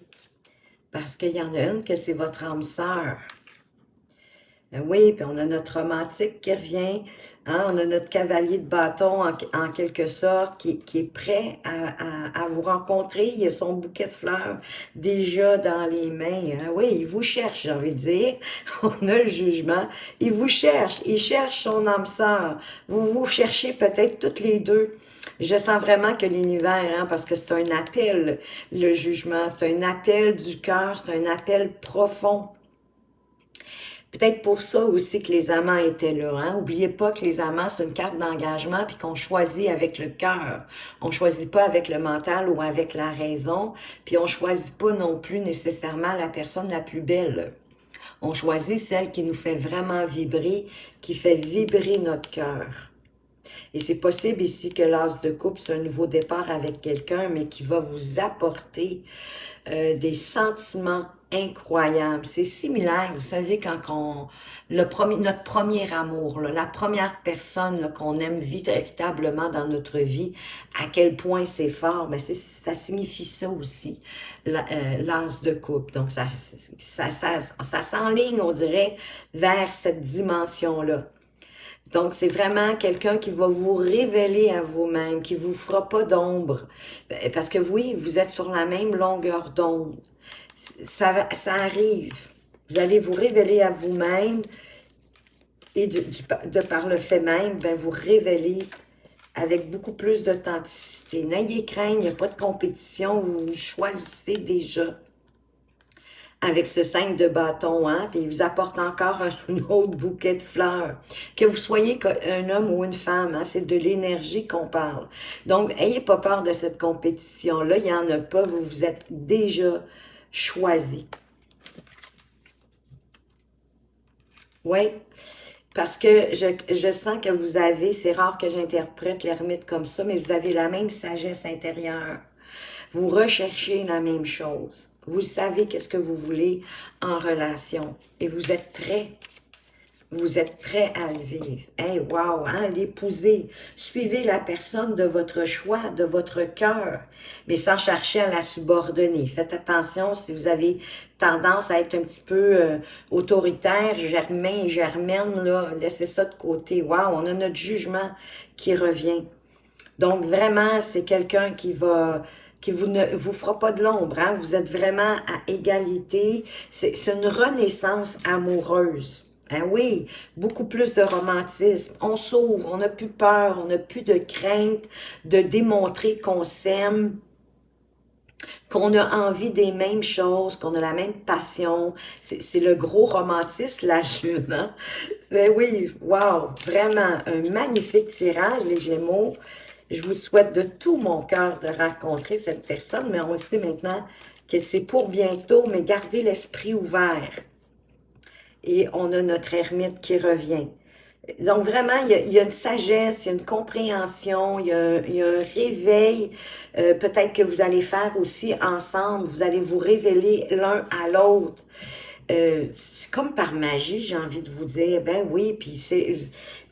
Parce qu'il y en a une que c'est votre âme sœur. Oui, puis on a notre romantique qui revient, hein, on a notre cavalier de bâton en quelque sorte qui est prêt à vous rencontrer. Il a son bouquet de fleurs déjà dans les mains. Hein. Oui, il vous cherche, j'ai envie de dire. On a le jugement. Il vous cherche, il cherche son âme sœur. Vous vous cherchez peut-être toutes les deux. Je sens vraiment que l'univers, hein, parce que c'est un appel, le jugement, c'est un appel du cœur, c'est un appel profond. Peut-être pour ça aussi que les amants étaient là. Hein? Oubliez pas que les amants, c'est une carte d'engagement puis qu'on choisit avec le cœur. On choisit pas avec le mental ou avec la raison. Puis on choisit pas non plus nécessairement la personne la plus belle. On choisit celle qui nous fait vraiment vibrer, qui fait vibrer notre cœur. Et c'est possible ici que l'as de coupe, c'est un nouveau départ avec quelqu'un, mais qui va vous apporter des sentiments incroyables. C'est similaire, vous savez, quand notre premier amour, là, la première personne qu'on aime véritablement dans notre vie, à quel point c'est fort, mais ça signifie ça aussi, l'as de coupe. Donc, ça s'enligne, on dirait, vers cette dimension-là. Donc, c'est vraiment quelqu'un qui va vous révéler à vous-même, qui vous fera pas d'ombre. Parce que oui, vous êtes sur la même longueur d'onde. Ça arrive. Vous allez vous révéler à vous-même et de par le fait même, ben, vous révéler avec beaucoup plus d'authenticité. N'ayez crainte, il n'y a pas de compétition, vous choisissez déjà. Avec ce 5 de bâton, hein, puis il vous apporte encore un autre bouquet de fleurs. Que vous soyez un homme ou une femme, hein, c'est de l'énergie qu'on parle. Donc, ayez pas peur de cette compétition-là, il n'y en a pas, vous vous êtes déjà choisi. Oui, parce que je sens que vous avez, c'est rare que j'interprète l'ermite comme ça, mais vous avez la même sagesse intérieure. Vous recherchez la même chose. Vous savez qu'est-ce que vous voulez en relation. Et vous êtes prêt. Vous êtes prêt à le vivre. Hey, wow, hein, l'épouser. Suivez la personne de votre choix, de votre cœur, mais sans chercher à la subordonner. Faites attention si vous avez tendance à être un petit peu autoritaire, germain et germaine, là, laissez ça de côté. Wow, on a notre jugement qui revient. Donc, vraiment, c'est quelqu'un qui ne vous fera pas de l'ombre. Hein? Vous êtes vraiment à égalité. C'est une renaissance amoureuse. Ah oui, beaucoup plus de romantisme. On s'ouvre, on n'a plus peur, on n'a plus de crainte de démontrer qu'on s'aime. qu'on a envie des mêmes choses, qu'on a la même passion. C'est le gros romantisme, la Lune, hein? Mais oui, wow, vraiment un magnifique tirage, les Gémeaux. Je vous souhaite de tout mon cœur de rencontrer cette personne, mais on sait maintenant que c'est pour bientôt, mais gardez l'esprit ouvert. Et on a notre ermite qui revient. Donc vraiment, il y a une sagesse, il y a une compréhension, il y a un réveil. Peut-être que vous allez faire aussi ensemble, vous allez vous révéler l'un à l'autre. C'est comme par magie, j'ai envie de vous dire. Ben oui, puis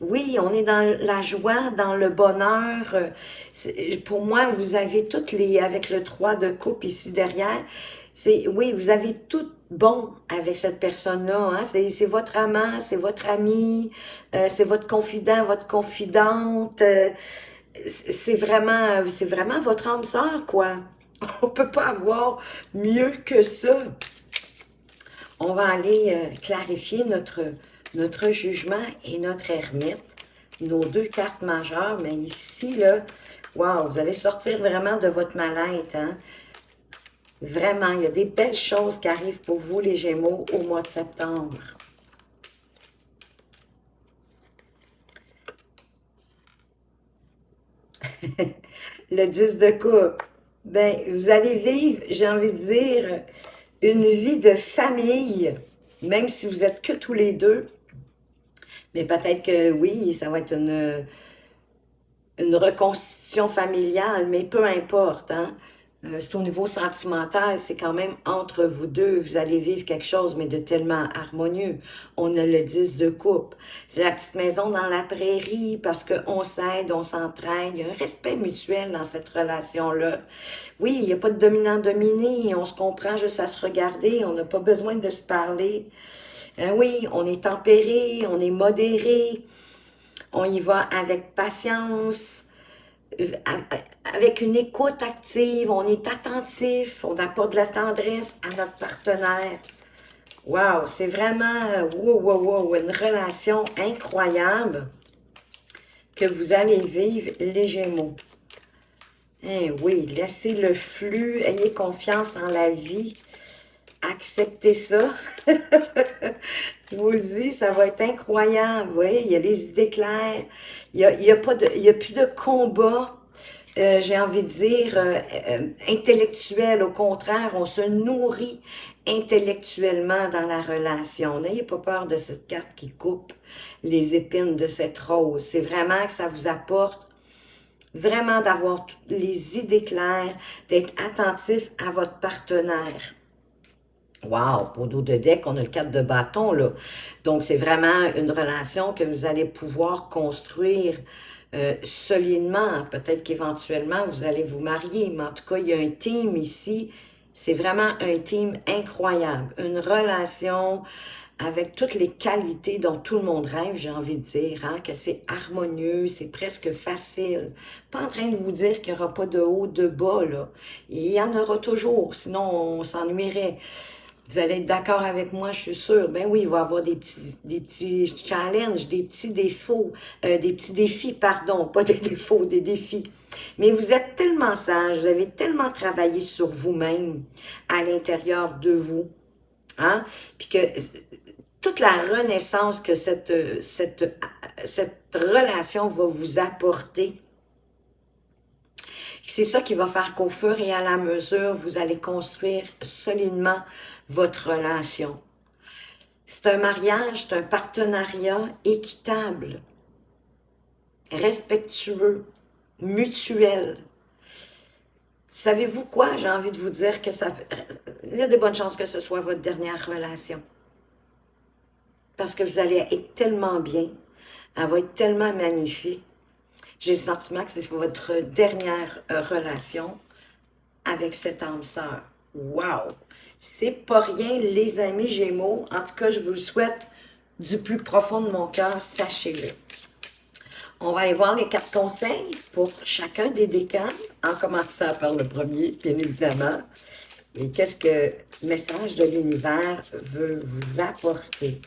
oui, on est dans la joie, dans le bonheur. Pour moi, vous avez toutes les, avec le 3 de coupe ici derrière, oui, vous avez tout bon avec cette personne-là, hein. C'est votre amant, c'est votre ami, c'est votre confident, votre confidente. C'est vraiment votre âme sœur, quoi. On peut pas avoir mieux que ça. On va aller clarifier notre jugement et notre ermite, nos deux cartes majeures, mais ici, là, wow, vous allez sortir vraiment de votre mal-être, hein? Vraiment, il y a des belles choses qui arrivent pour vous, les Gémeaux, au mois de septembre. Le 10 de coupe. Ben, vous allez vivre, j'ai envie de dire, une vie de famille, même si vous êtes que tous les deux. Mais peut-être que oui, ça va être une reconstitution familiale, mais peu importe, hein. C'est au niveau sentimental, c'est quand même entre vous deux, vous allez vivre quelque chose, mais de tellement harmonieux. On a le 10 de coupe. C'est la petite maison dans la prairie, parce qu'on s'aide, on s'entraide, il y a un respect mutuel dans cette relation-là. Oui, il n'y a pas de dominant-dominé, on se comprend juste à se regarder, on n'a pas besoin de se parler. Oui, on est tempéré, on est modéré, on y va avec patience, avec une écoute active, on est attentif, on apporte de la tendresse à notre partenaire. Wow, c'est vraiment une relation incroyable que vous allez vivre, les Gémeaux. Eh oui, laissez le flux, ayez confiance en la vie, acceptez ça. Je vous le dis, ça va être incroyable. Vous voyez, il y a les idées claires. Il y a plus de combat, j'ai envie de dire, intellectuel. Au contraire, on se nourrit intellectuellement dans la relation. N'ayez pas peur de cette carte qui coupe les épines de cette rose. C'est vraiment que ça vous apporte vraiment d'avoir toutes les idées claires, d'être attentif à votre partenaire. Wow, au dos de deck, on a le 4 de bâton, là. Donc, c'est vraiment une relation que vous allez pouvoir construire solidement. Peut-être qu'éventuellement, vous allez vous marier, mais en tout cas, il y a un team ici. C'est vraiment un team incroyable. Une relation avec toutes les qualités dont tout le monde rêve, j'ai envie de dire, hein, que c'est harmonieux, c'est presque facile. Pas en train de vous dire qu'il n'y aura pas de haut, de bas, là. Il y en aura toujours, sinon on s'ennuierait. Vous allez être d'accord avec moi, je suis sûre. Ben oui, il va y avoir des petits challenges, des petits défauts, des petits défis, pardon, pas des défauts, des défis. Mais vous êtes tellement sage, vous avez tellement travaillé sur vous-même, à l'intérieur de vous, hein, puis que toute la renaissance que cette relation va vous apporter, c'est ça qui va faire qu'au fur et à la mesure, vous allez construire solidement votre relation. C'est un mariage, c'est un partenariat équitable, respectueux, mutuel. Savez-vous quoi? J'ai envie de vous dire que il y a de bonnes chances que ce soit votre dernière relation. Parce que vous allez être tellement bien, elle va être tellement magnifique. J'ai le sentiment que c'est votre dernière relation avec cette âme sœur. Wow! C'est pas rien, les amis Gémeaux. En tout cas, je vous le souhaite du plus profond de mon cœur, sachez-le. On va aller voir les 4 conseils pour chacun des décans, en commençant par le premier, bien évidemment. Et qu'est-ce que le message de l'univers veut vous apporter?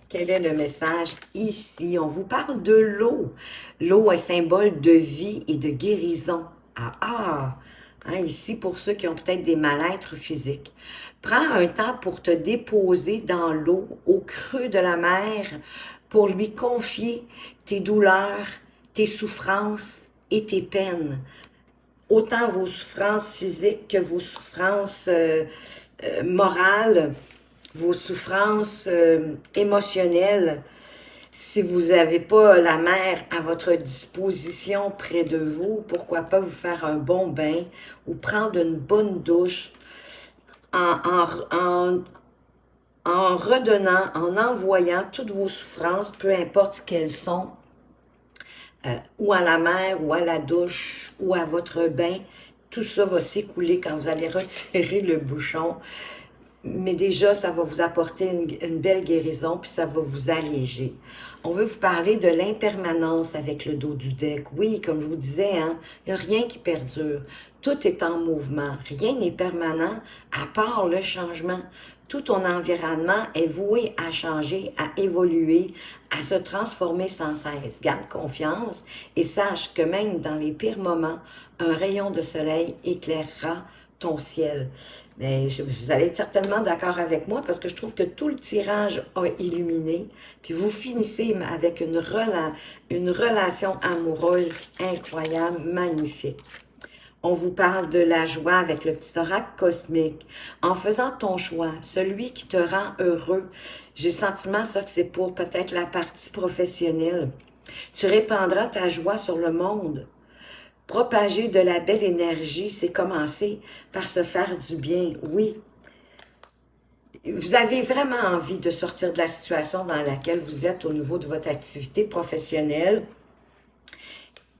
Quel est le message ici? On vous parle de l'eau. L'eau est symbole de vie et de guérison. Ah, ah! Hein, ici, pour ceux qui ont peut-être des mal-être physiques. Prends un temps pour te déposer dans l'eau, au creux de la mer, pour lui confier tes douleurs, tes souffrances et tes peines. Autant vos souffrances physiques que vos souffrances morales, vos souffrances émotionnelles. Si vous n'avez pas la mer à votre disposition près de vous, pourquoi pas vous faire un bon bain ou prendre une bonne douche en, en redonnant, en envoyant toutes vos souffrances, peu importe quelles sont, ou à la mer, ou à la douche, ou à votre bain. Tout ça va s'écouler quand vous allez retirer le bouchon. Mais déjà, ça va vous apporter une belle guérison, puis ça va vous alléger. On veut vous parler de l'impermanence avec le dos du deck. Oui, comme je vous disais, hein, il n'y a rien qui perdure. Tout est en mouvement. Rien n'est permanent à part le changement. Tout ton environnement est voué à changer, à évoluer, à se transformer sans cesse. Garde confiance et sache que même dans les pires moments, un rayon de soleil éclairera ton ciel. Mais vous allez être certainement d'accord avec moi parce que je trouve que tout le tirage a illuminé. Puis vous finissez avec une relation amoureuse incroyable, magnifique. On vous parle de la joie avec le petit oracle cosmique. En faisant ton choix, celui qui te rend heureux, j'ai le sentiment ça que c'est pour peut-être la partie professionnelle. Tu répandras ta joie sur le monde. Propager de la belle énergie, c'est commencer par se faire du bien, oui. Vous avez vraiment envie de sortir de la situation dans laquelle vous êtes au niveau de votre activité professionnelle.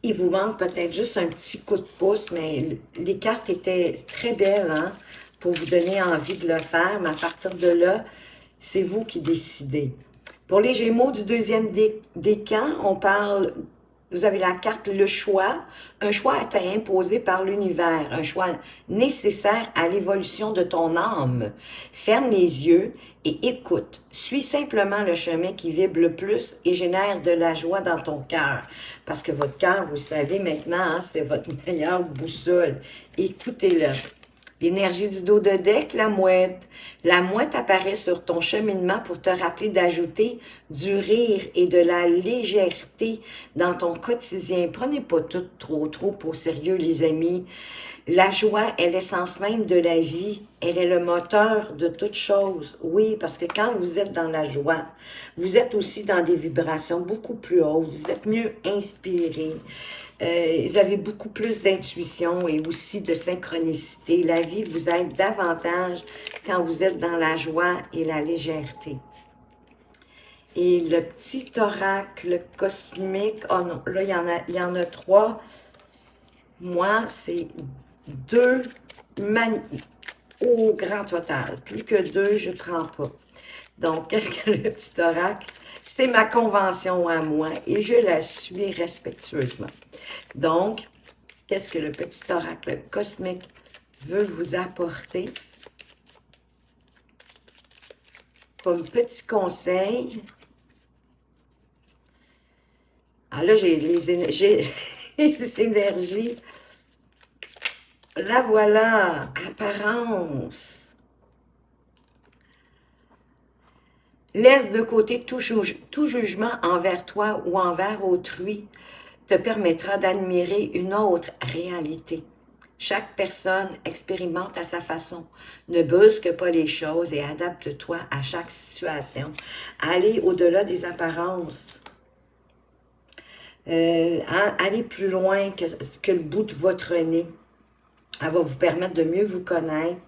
Il vous manque peut-être juste un petit coup de pouce, mais les cartes étaient très belles hein, pour vous donner envie de le faire. Mais à partir de là, c'est vous qui décidez. Pour les Gémeaux du deuxième décan, on parle, vous avez la carte le choix. Un choix a été imposé par l'univers, un choix nécessaire à l'évolution de ton âme. Ferme les yeux et écoute. Suis simplement le chemin qui vibre le plus et génère de la joie dans ton cœur. Parce que votre cœur, vous le savez maintenant, hein, c'est votre meilleure boussole. Écoutez-le. L'énergie du dos de deck, la mouette. La mouette apparaît sur ton cheminement pour te rappeler d'ajouter du rire et de la légèreté dans ton quotidien. Prenez pas tout trop au sérieux, les amis. La joie est l'essence même de la vie. Elle est le moteur de toute chose. Oui, parce que quand vous êtes dans la joie, vous êtes aussi dans des vibrations beaucoup plus hautes. Vous êtes mieux inspiré. Vous avez beaucoup plus d'intuition et aussi de synchronicité. La vie vous aide davantage quand vous êtes dans la joie et la légèreté. Et le petit oracle cosmique, oh non, là, il y en a 3. Moi, c'est 2 au grand total. Plus que 2, je ne prends pas. Donc, qu'est-ce que le petit oracle? C'est ma convention à moi et je la suis respectueusement. Donc, qu'est-ce que le petit oracle cosmique veut vous apporter comme petit conseil? Ah là, j'ai les énergies. La voilà, apparence. Laisse de côté tout jugement envers toi ou envers autrui te permettra d'admirer une autre réalité. Chaque personne expérimente à sa façon. Ne brusque pas les choses et adapte-toi à chaque situation. Allez au-delà des apparences. Allez plus loin que le bout de votre nez. Elle va vous permettre de mieux vous connaître,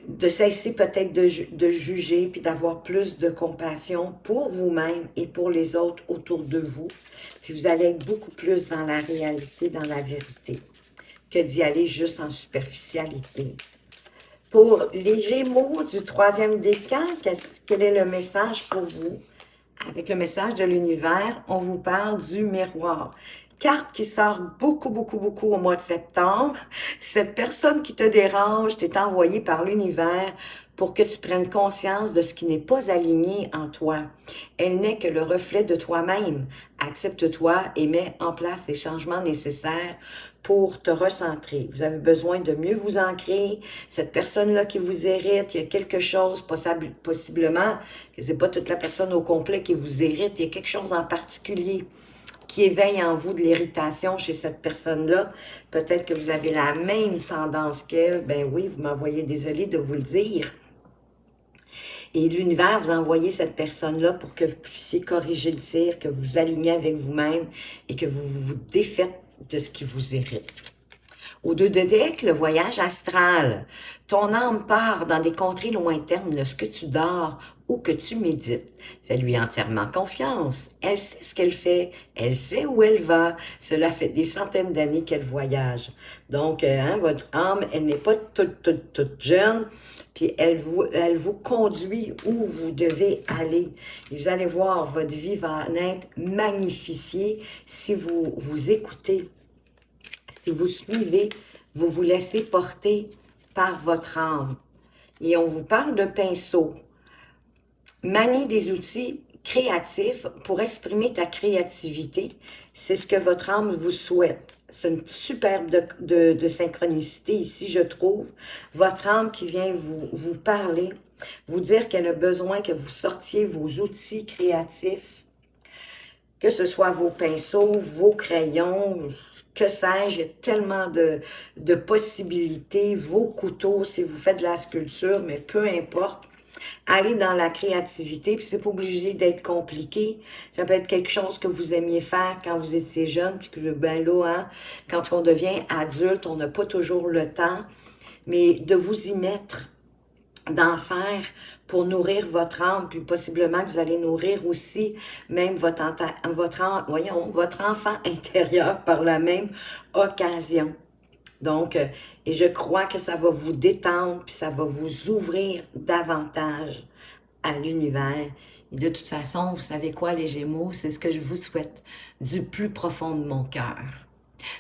de cesser peut-être de juger, puis d'avoir plus de compassion pour vous-même et pour les autres autour de vous. Puis vous allez être beaucoup plus dans la réalité, dans la vérité, que d'y aller juste en superficialité. Pour les Gémeaux du troisième décan, quel est le message pour vous? Avec le message de l'univers, on vous parle du miroir. Carte qui sort beaucoup au mois de septembre. Cette personne qui te dérange t'est envoyée par l'univers pour que tu prennes conscience de ce qui n'est pas aligné en toi. Elle n'est que le reflet de toi-même. Accepte-toi et mets en place les changements nécessaires pour te recentrer. Vous avez besoin de mieux vous ancrer. Cette personne-là qui vous irrite, il y a quelque chose, possiblement, que c'est pas toute la personne au complet qui vous irrite, il y a quelque chose en particulier qui éveille en vous de l'irritation chez cette personne-là. Peut-être que vous avez la même tendance qu'elle. Ben oui, vous m'envoyez, désolé de vous le dire. Et l'univers vous a envoyé cette personne-là pour que vous puissiez corriger le tir, que vous vous alignez avec vous-même et que vous vous défaites de ce qui vous irrite. Au 2 de dec, le voyage astral. Ton âme part dans des contrées lointaines lorsque tu dors ou que tu médites. Fais-lui entièrement confiance. Elle sait ce qu'elle fait. Elle sait où elle va. Cela fait des centaines d'années qu'elle voyage. Donc, votre âme, elle n'est pas toute jeune. Puis, elle vous conduit où vous devez aller. Et vous allez voir, votre vie va en être magnifiée si vous vous écoutez. Si vous suivez, vous vous laissez porter par votre âme. Et on vous parle de pinceau. Manie des outils créatifs pour exprimer ta créativité. C'est ce que votre âme vous souhaite. C'est une superbe de synchronicité ici, je trouve. Votre âme qui vient vous parler, vous dire qu'elle a besoin que vous sortiez vos outils créatifs, que ce soit vos pinceaux, vos crayons, que sais-je, il y a tellement de possibilités, vos couteaux, si vous faites de la sculpture, mais peu importe. Allez dans la créativité, puis c'est pas obligé d'être compliqué. Ça peut être quelque chose que vous aimiez faire quand vous étiez jeune, puis que, ben là, hein, quand on devient adulte, on n'a pas toujours le temps, mais de vous y mettre, d'en faire pour nourrir votre âme, puis possiblement que vous allez nourrir aussi même votre enfant intérieur par la même occasion. Donc, et je crois que ça va vous détendre, puis ça va vous ouvrir davantage à l'univers. Et de toute façon, vous savez quoi, les Gémeaux, c'est ce que je vous souhaite du plus profond de mon cœur.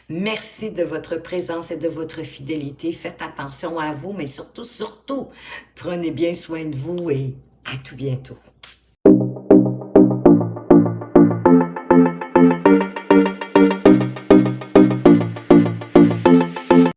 Merci de votre présence et de votre fidélité. Faites attention à vous, mais surtout, prenez bien soin de vous et à tout bientôt.